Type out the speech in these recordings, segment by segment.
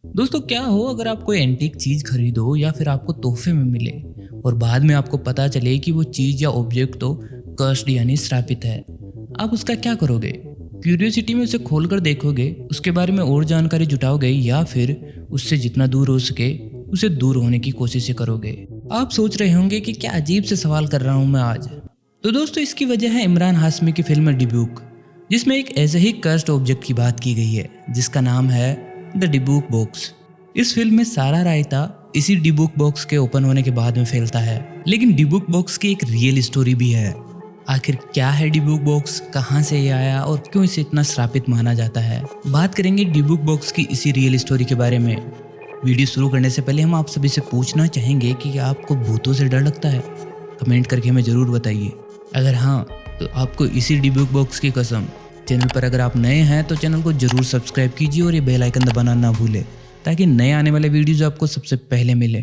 दोस्तों क्या हो अगर आप कोई एंटीक चीज खरीदो या फिर आपको तोहफे में मिले और बाद में आपको पता चले कि वो चीज या ऑब्जेक्ट तो कर्स्ड यानी श्रापित है। आप उसका क्या करोगे? क्यूरियोसिटी में उसे खोलकर देखोगे, उसके बारे में और जानकारी जुटाओगे या फिर उससे जितना दूर हो सके उसे दूर होने की कोशिश करोगे? आप सोच रहे होंगे कि क्या अजीब से सवाल कर रहा हूं मैं आज। तो दोस्तों इसकी वजह है इमरान हाशमी की फिल्म डिब्यूक, जिसमें एक ऐसे ही कर्स्ड ऑब्जेक्ट की बात की गई है जिसका नाम है द डिब्यूक बॉक्स। इस फिल्म में सारा रायता इसी डिब्यूक बॉक्स के ओपन होने के बाद में फैलता है, लेकिन डिब्यूक बॉक्स की एक रियल स्टोरी भी है। आखिर क्या है डिब्यूक बॉक्स, कहां से ये आया और क्यों इसे इतना श्रापित माना जाता है, बात करेंगे डिब्यूक बॉक्स की इसी रियल स्टोरी के बारे में। वीडियो शुरू करने से पहले हम आप सभी से पूछना चाहेंगे कि क्या आपको भूतों से डर लगता है? कमेंट करके हमें जरूर बताइए। अगर हाँ तो आपको इसी डिब्यूक बॉक्स की कसम। चैनल पर अगर आप नए हैं तो चैनल को जरूर सब्सक्राइब कीजिए और ये बेल आइकन दबाना ना भूलें ताकि नए आने वाले वीडियोज आपको सबसे पहले मिले।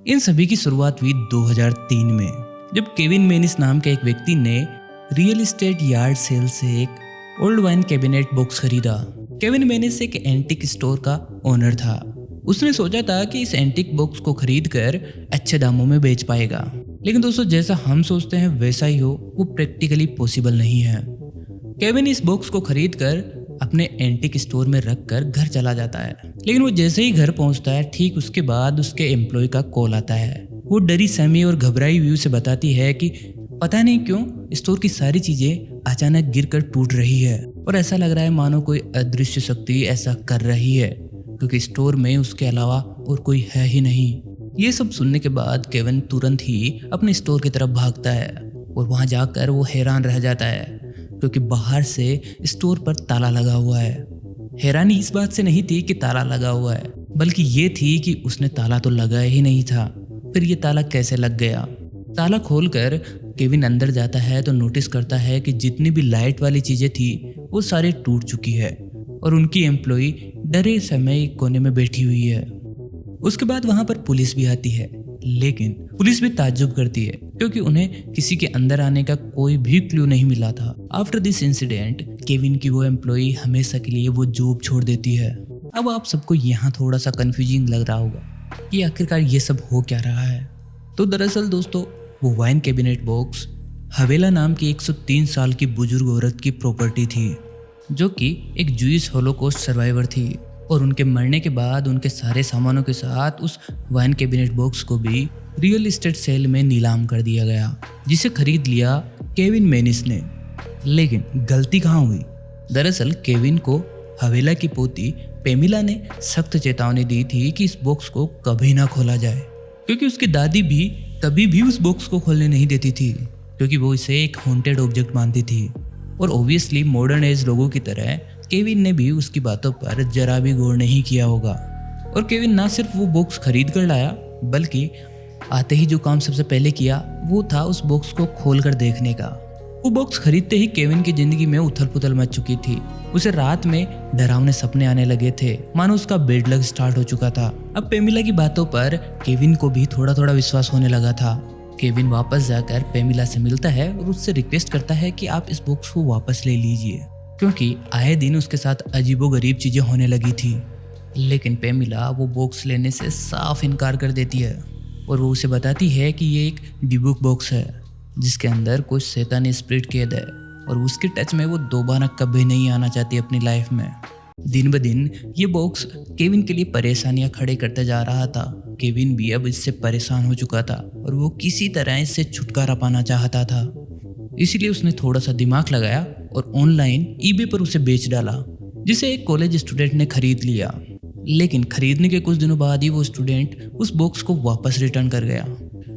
इन सभी की शुरुआत हुई 2003 में, जब केविन मेनिस नाम के एक व्यक्ति ने रियल एस्टेट यार्ड सेल से एक ओल्ड वाइन कैबिनेट बॉक्स खरीदा। केविन मेनिस एक एंटीक स्टोर का ओनर था। उसने सोचा था कि इस एंटीक बॉक्स को खरीद कर अच्छे दामों में बेच पाएगा, लेकिन दोस्तों जैसा हम सोचते हैं वैसा ही हो वो प्रैक्टिकली पॉसिबल नहीं है। केविन इस बॉक्स को खरीद कर अपने एंटीक स्टोर में रख कर घर चला जाता है, लेकिन वो जैसे ही घर पहुंचता है ठीक उसके बाद उसके एम्प्लॉय का कॉल आता है। वो डरी सहमी और घबराई हुई से बताती है कि पता नहीं क्यों स्टोर की सारी चीजें अचानक गिरकर टूट रही है और ऐसा लग रहा है मानो कोई अदृश्य शक्ति ऐसा कर रही है, क्योंकि स्टोर में उसके अलावा और कोई है ही नहीं। ये सब सुनने के बाद केविन तुरंत ही अपने स्टोर की तरफ भागता है और वहां जाकर वो हैरान रह जाता है क्योंकि बाहर से स्टोर पर ताला लगा हुआ है। हैरानी इस बात से नहीं थी कि ताला लगा हुआ है, बल्कि ये थी कि उसने ताला तो लगाया ही नहीं था, फिर ये ताला कैसे लग गया। ताला खोलकर केविन अंदर जाता है तो नोटिस करता है कि जितनी भी लाइट वाली चीजें थी वो सारी टूट चुकी है और उनकी एम्प्लॉय डरे समय कोने में बैठी हुई है। उसके बाद वहां पर पुलिस भी आती है, लेकिन पुलिस भी ताज्जुब करती है क्योंकि उन्हें किसी के अंदर आने का कोई भी क्लू नहीं मिला था। आफ्टर दिस इंसिडेंट केविन की वो एम्प्लॉय हमेशा के लिए वो जॉब छोड़ देती है। अब आप सबको यहाँ थोड़ा सा कंफ्यूजिंग लग रहा होगा कि आखिरकार ये सब हो क्या रहा है। तो दरअसल दोस्तों वो वाइन कैबिनेट बॉक्स हवेला नाम की 103 साल की बुजुर्ग औरत की प्रॉपर्टी थी, जो कि एक जूइश होलोकॉस्ट सर्वाइवर थी और उनके मरने के बाद उनके सारे सामानों के साथ उस वाइन कैबिनेट बॉक्स को भी रियल एस्टेट सेल में नीलाम कर दिया गया, जिसे खरीद लिया केविन मेनिस ने। लेकिन गलती कहाँ हुई? दरअसल केविन को हवेला की पोती पेमिला ने सख्त चेतावनी दी थी कि इस बॉक्स को कभी ना खोला जाए, क्योंकि उसकी दादी भी कभी भी उस बॉक्स को खोलने नहीं देती थी, क्योंकि वो इसे एक हॉन्टेड ऑब्जेक्ट मानती थी। और ऑब्वियसली मॉडर्न एज लोगों की तरह केविन ने भी उसकी बातों पर जरा भी गौर नहीं किया होगा। और केविन ना सिर्फ वो बॉक्स खरीद कर लाया, बल्कि आते ही जो काम सबसे पहले किया वो था उस बॉक्स को खोलकर देखने का। वो बॉक्स खरीदते ही केविन की जिंदगी में उथल पुथल मच चुकी थी। उसे रात में डरावने सपने आने लगे थे, मानो उसका बेड लग स्टार्ट हो चुका था। अब पेमिला की बातों पर केविन को भी थोड़ा थोड़ा विश्वास होने लगा था। केविन वापस जाकर पेमिला से मिलता है और उससे रिक्वेस्ट करता है कि आप इस बॉक्स को वापस ले लीजिए, क्योंकि आए दिन उसके साथ अजीबोगरीब चीजें होने लगी थी। लेकिन पेमिला वो बॉक्स लेने से साफ इनकार कर देती है और वो उसे बताती है कि ये एक डिब्यूक बॉक्स है जिसके अंदर कोई शैतानी स्पिरिट कैद है और उसके टच में वो दोबारा कभी नहीं आना चाहती अपनी लाइफ में। दिन ब दिन ये बॉक्स केविन के लिए परेशानियां खड़े करते जा रहा था। केविन भी अब इससे परेशान हो चुका था और वो किसी तरह इससे छुटकारा पाना चाहता था। इसीलिए उसने थोड़ा सा दिमाग लगाया और ऑनलाइन ईबे पर उसे बेच डाला, जिसे एक कॉलेज स्टूडेंट ने खरीद लिया। लेकिन खरीदने के कुछ दिनों बाद ही वो स्टूडेंट उस बॉक्स को वापस रिटर्न कर गया,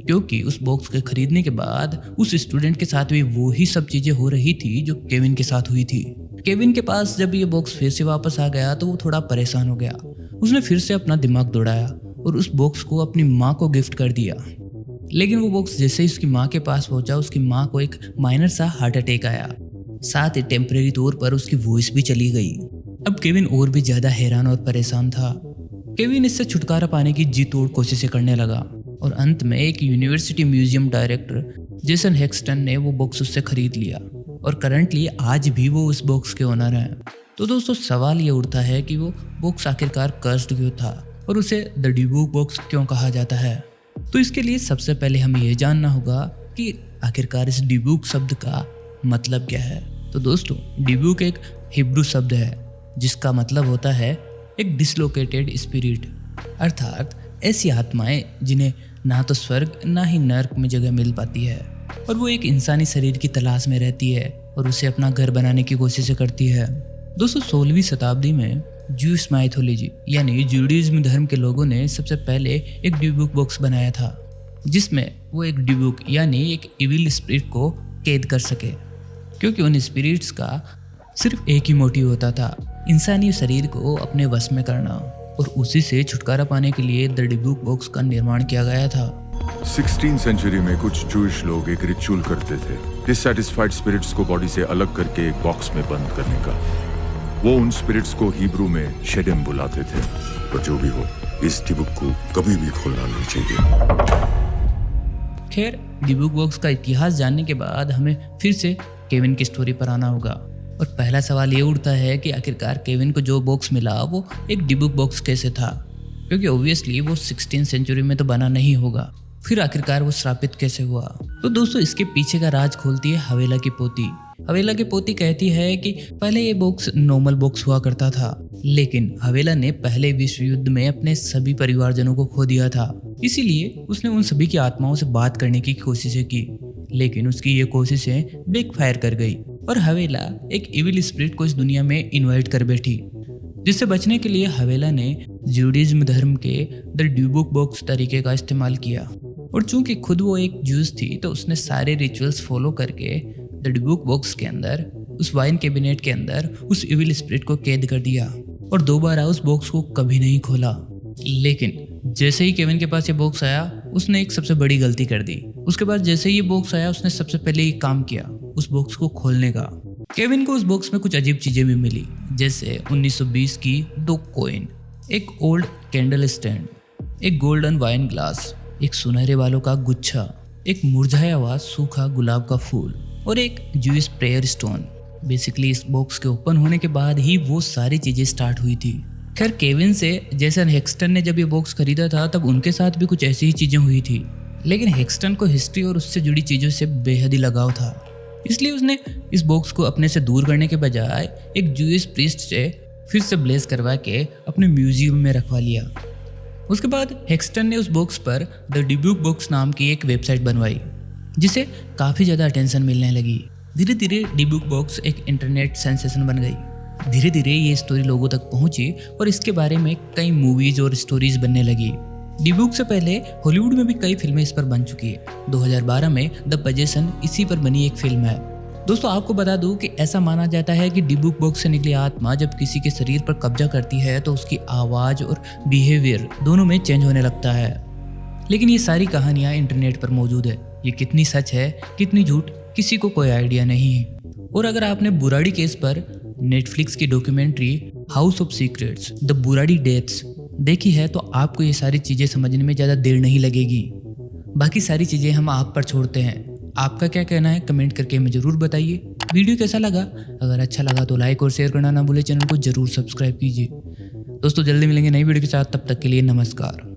क्योंकि उस बॉक्स के खरीदने के बाद उस स्टूडेंट के साथ भी वो ही सब चीजें हो रही थी जो केविन के साथ हुई थी। केविन के पास जब ये बॉक्स फिर से वापस आ गया तो वो थोड़ा परेशान हो गया। उसने फिर से अपना दिमाग दौड़ाया और उस बॉक्स को अपनी माँ को गिफ्ट कर दिया। लेकिन वो बॉक्स जैसे ही उसकी माँ के पास पहुंचा उसकी माँ को एक माइनर सा हार्ट अटैक आया, साथ ही टेम्परेरी तौर पर उसकी वॉइस भी चली गई। अब केविन और भी ज्यादा हैरान और परेशान था। केविन इससे छुटकारा पाने की जी तोड़ कोशिशें करने लगा और अंत में एक यूनिवर्सिटी म्यूजियम डायरेक्टर जेसन हेक्सटन ने वो बॉक्स उससे खरीद लिया और करंटली आज भी वो उस बॉक्स के ओनर हैं। तो दोस्तों सवाल ये उठता है कि वो बॉक्स आखिरकार कर्स्ड क्यों था और उसे द डिबुक बॉक्स क्यों कहा जाता है। तो इसके लिए सबसे पहले हमें ये जानना होगा कि आखिरकार इस डिबुक शब्द का मतलब क्या है। तो दोस्तों डिबुक एक हिब्रू शब्द है जिसका मतलब होता है एक डिसलोकेटेड स्पिरिट, अर्थात ऐसी आत्माएं जिन्हें ना तो स्वर्ग ना ही नर्क में जगह मिल पाती है और वो एक इंसानी शरीर की तलाश में रहती है और उसे अपना घर बनाने की कोशिश करती है। दोस्तों 16वीं शताब्दी में ज्यूइश माइथोलॉजी यानी जूडाइज्म धर्म के लोगों ने सबसे पहले एक डिबुक बॉक्स बनाया था जिसमें वो एक डिबुक यानी एक इविल स्पिरिट को कैद कर सके, क्योंकि उन स्पिरिट्स का सिर्फ एक ही मोटिव होता था, इंसानी शरीर को अपने वश में करना, और उसी से छुटकारा पाने के लिए द डिबुक बॉक्स का निर्माण किया गया था। 16th सेंचुरी में कुछ जूइश लोग एक रिचुअल करते थे डिससैटिस्फाइड स्पिरिट्स को बॉडी से अलग करके एक बॉक्स में बंद करने का। वो उन स्पिरिट्स को हिब्रू में शेडेम बुलाते थे। पर जो भी हो, इस डिबुक को कभी भी खोलना नहीं चाहिए। खैर डिबुक बॉक्स का इतिहास जानने के बाद हमें फिर से केविन की स्टोरी पर आना होगा और पहला सवाल ये उठता है कि आखिरकार केविन को जो बॉक्स मिला वो एक डिबुक बॉक्स कैसे था, क्योंकि ऑब्वियसली वो 16th सेंचुरी में तो बना नहीं होगा। फिर आखिरकार वो श्रापित कैसे हुआ। तो दोस्तों इसके पीछे का राज खोलती है हवेला की पोती। हवेला की पोती कहती है कि पहले ये बॉक्स नॉर्मल बॉक्स हुआ करता था, लेकिन हवेला ने पहले विश्व युद्ध में अपने सभी परिवारजनों को खो दिया था, इसीलिए उसने उन सभी की आत्माओं से बात करने की कोशिशें की, लेकिन उसकी ये कोशिशें बैकफायर कर गई और हवेला एक इविल स्पिरिट को इस दुनिया में इनवाइट कर बैठी। जिससे बचने के लिए हवेला ने जूडाइज्म धर्म के द डिबुक बॉक्स तरीके का इस्तेमाल किया, और चूंकि खुद वो एक ज्यूस थी तो उसने सारे रिचुअल्स फॉलो करके द डिबुक बॉक्स के अंदर, उस वाइन कैबिनेट के अंदर उस इविल स्पिरिट को कैद कर दिया और दोबारा उस बॉक्स को कभी नहीं खोला। लेकिन जैसे ही केविन के पास ये बॉक्स आया उसने एक सबसे बड़ी गलती कर दी। उसके बाद जैसे ही ये बॉक्स आया उसने सबसे पहले ये काम किया उस बॉक्स को खोलने का। केविन को उस बॉक्स में कुछ अजीब चीजें भी मिली, जैसे 1920 की 2 कॉइन, एक ओल्ड कैंडल स्टैंड, एक गोल्डन वाइन ग्लास, एक सुनहरे बालों का गुच्छा, एक मुरझाया हुआ सूखा गुलाब का फूल और एक ज्यूइश प्रेयर स्टोन। बेसिकली इस बॉक्स के ओपन होने के बाद ही वो सारी चीजें स्टार्ट हुई थी। खैर केविन से जैसन हेक्सटन ने जब ये बॉक्स खरीदा था तब उनके साथ भी कुछ ऐसी ही चीजें हुई थी, लेकिन हेक्सटन को हिस्ट्री और उससे जुड़ी चीजों से बेहद ही लगाव था, इसलिए उसने इस बॉक्स को अपने से दूर करने के बजाय एक ज्यूइश प्रीस्ट से फिर से ब्लेस करवा के अपने म्यूजियम में रखवा लिया। उसके बाद हेक्सटन ने उस बॉक्स पर द डिबुक बॉक्स नाम की एक वेबसाइट बनवाई, जिसे काफ़ी ज़्यादा अटेंशन मिलने लगी। धीरे धीरे डिबुक बॉक्स एक इंटरनेट सेंसेशन बन गई। धीरे धीरे ये स्टोरी लोगों तक पहुंची और इसके बारे में कई मूवीज और स्टोरीज बनने लगी। डिबुक से पहले हॉलीवुड में भी कई फिल्में इस पर बन चुकी है। 2012 में द पजेशन इसी पर बनी एक फिल्म है। दोस्तों आपको बता दूं कि ऐसा माना जाता है कि डिबुक बॉक्स से निकली आत्मा जब किसी के शरीर पर कब्जा करती है तो उसकी आवाज़ और बिहेवियर दोनों में चेंज होने लगता है। लेकिन ये सारी कहानियाँ इंटरनेट पर मौजूद है, ये कितनी सच है कितनी झूठ किसी को कोई आइडिया नहीं है। और अगर आपने बुराड़ी केस पर नेटफ्लिक्स की documentary house of secrets the Burari deaths देखी है तो आपको ये सारी चीज़ें समझने में ज़्यादा देर नहीं लगेगी। बाकी सारी चीज़ें हम आप पर छोड़ते हैं। आपका क्या कहना है कमेंट करके हमें ज़रूर बताइए। वीडियो कैसा लगा? अगर अच्छा लगा तो लाइक और शेयर करना ना भूले, चैनल को ज़रूर सब्सक्राइब कीजिए। दोस्तों जल्दी मिलेंगे नई वीडियो के साथ, तब तक के लिए नमस्कार।